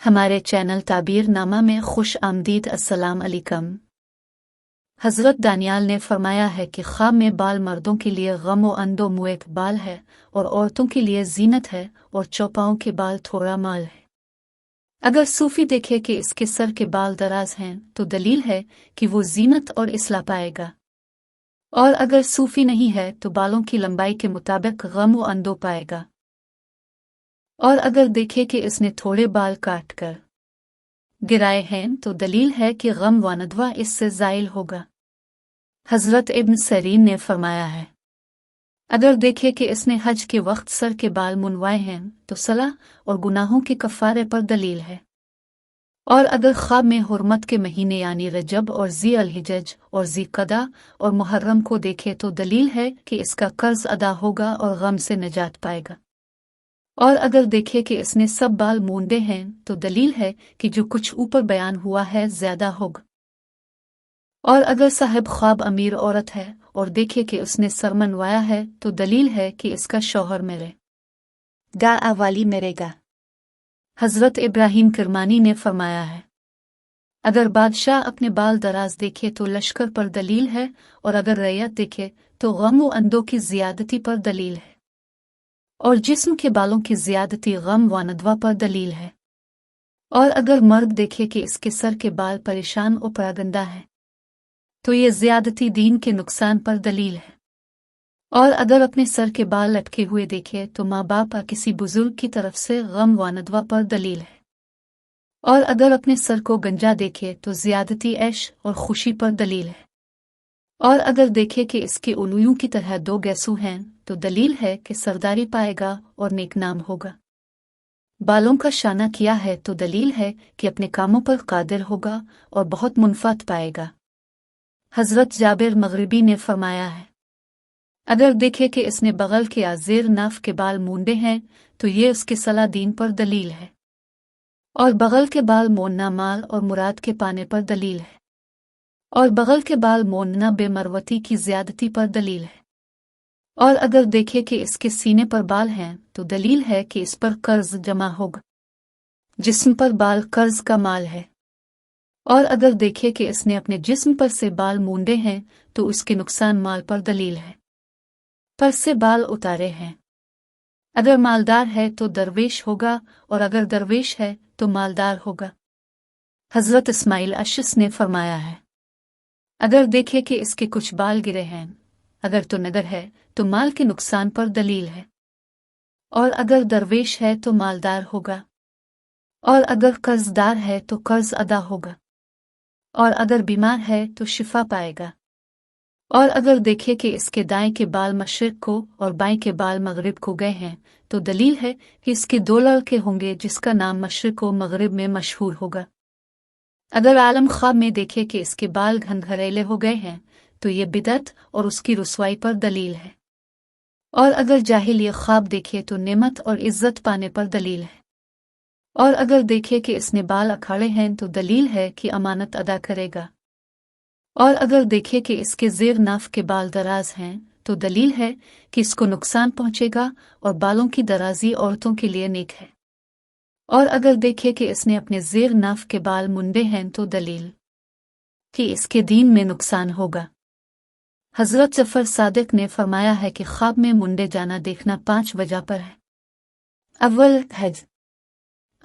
हमारे चैनल ताबीर नामा में खुश आमदीद। अस्सलाम अलैकुम। हज़रत दानियाल ने फरमाया है कि ख्वाब में बाल मर्दों के लिए गम व अंदो मुएक बाल है और औरतों के लिए जीनत है और चौपाओं के बाल थोड़ा माल है। अगर सूफी देखे कि इसके सर के बाल दराज हैं तो दलील है कि वो जीनत और इस्लाह पाएगा, और अगर सूफी नहीं है तो बालों की लंबाई के मुताबिक गम व अंदो पाएगा। और अगर देखे कि इसने थोड़े बाल काट कर गिराए हैं तो दलील है कि गम व नदवा इससे ज़ाइल होगा। हज़रत इब्न सरीन ने फरमाया है, अगर देखे कि इसने हज के वक्त सर के बाल मुनवाए हैं तो सलाह और गुनाहों के कफ़ारे पर दलील है। और अगर ख्वाब में हुर्मत के महीने यानी रजब और ज़ी अल-हिज्ज और ज़ी क़दा और मुहर्रम को देखे तो दलील है कि इसका कर्ज अदा होगा और गम से निजात पाएगा। और अगर देखे कि इसने सब बाल मूंदे हैं तो दलील है कि जो कुछ ऊपर बयान हुआ है ज्यादा होगा। और अगर साहिब ख्वाब अमीर औरत है और देखे कि उसने सर मनवाया है तो दलील है कि इसका शौहर मेरे गा अवाली मेरेगा। हज़रत इब्राहिम किरमानी ने फरमाया है, अगर बादशाह अपने बाल दराज देखे तो लश्कर पर दलील है, और अगर रैयत देखे तो गम व अंदों की ज़ियादती पर दलील है, और जिस्म के बालों की ज़ियादती गम व नदवा पर दलील है। और अगर मर्द देखे कि इसके सर के बाल परेशान और परागंदा है तो ये ज़ियादती दीन के नुकसान पर दलील है। और अगर अपने सर के बाल लटके हुए देखे तो माँ बाप या किसी बुजुर्ग की तरफ से गम व नदवा पर दलील है। और अगर अपने सर को गंजा देखे तो ज़ियादती ऐश और खुशी पर दलील है। और अगर देखे कि इसके उलूयों की तरह दो गैसू हैं तो दलील है कि सरदारी पाएगा और नेकनाम होगा। बालों का शाना किया है तो दलील है कि अपने कामों पर कादिर होगा और बहुत मुनफात पाएगा। हज़रत जाबिर मगरिबी ने फरमाया है, अगर देखे कि इसने बगल के आज़ेर नाफ के बाल मूंदे हैं तो ये उसके सलाह दीन पर दलील है, और बगल के बाल मोड़ना माल और मुराद के पाने पर दलील है, और बगल के बाल मोड़ना बेमरवती की ज़्यादती पर दलील है। और अगर देखे कि इसके सीने पर बाल हैं तो दलील है कि इस पर कर्ज जमा होगा। जिस्म पर बाल कर्ज का माल है। और अगर देखे कि इसने अपने जिस्म पर से बाल मूंदे हैं तो उसके नुकसान माल पर दलील है। पर से बाल उतारे हैं। अगर मालदार है तो दरवेश होगा, और अगर दरवेश है तो मालदार होगा। हज़रत इस्माइल अशस ने फरमाया है, अगर देखे कि इसके कुछ बाल गिरे हैं, अगर तो नगर है तो माल के नुकसान पर दलील है, और अगर दरवेश है तो मालदार होगा, और अगर कर्जदार है तो कर्ज अदा होगा, और अगर बीमार है तो शिफा पाएगा। और अगर देखे कि इसके दाएं के बाल मशरिक को और बाएं के बाल मगरिब को गए हैं तो दलील है कि इसके दो लड़के होंगे जिसका नाम मशरिक व मगरिब में मशहूर होगा। अगर आलम ख्वाब में देखे कि इसके बाल घनघरेले हो गए हैं तो ये बिदअत और उसकी रुसवाई पर दलील है। और अगर जाहिलिया ख्वाब देखे तो नेमत और इज्जत पाने पर दलील है। और अगर देखे कि इसने बाल अखाड़े हैं तो दलील है कि अमानत अदा करेगा। और अगर देखे कि इसके ज़ेर नाफ के बाल दराज हैं तो दलील है कि इसको नुकसान पहुंचेगा, और बालों की दराजी औरतों के लिए नेक है। और अगर देखे कि इसने अपने ज़ेर नाफ के बाल मुंडे हैं तो दलील कि इसके दीन में नुकसान होगा। हज़रत जफ़र सादिक ने फरमाया है कि ख्वाब में मुंडे जाना देखना 5 वजह पर है। अव्वल हज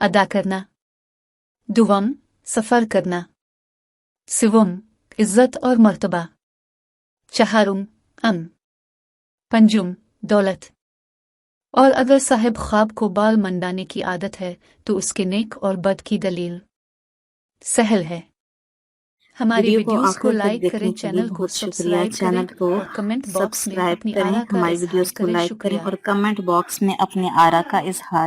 अदा करना, दुवम सफ़र करना, सिवम इज़्ज़त और मर्तबा, चहारुम पंजुम दौलत। और अगर साहिब ख्वाब को बाल मंडाने की आदत है तो उसके नेक और बद की दलील सहल है। हमारी वीडियो को वीडियोस को आखिर तक लाइक देखने करें, के लिए चैनल को बहुत शुक्रिया। सब्सक्राइब करें चैनल को और कमेंट बॉक्स में सब्सक्राइब अपनी करें, आरा का हमारी इजहार वीडियोस को करें। लाइक करें शुक्रिया। और कमेंट बॉक्स में अपने आरा का इजहार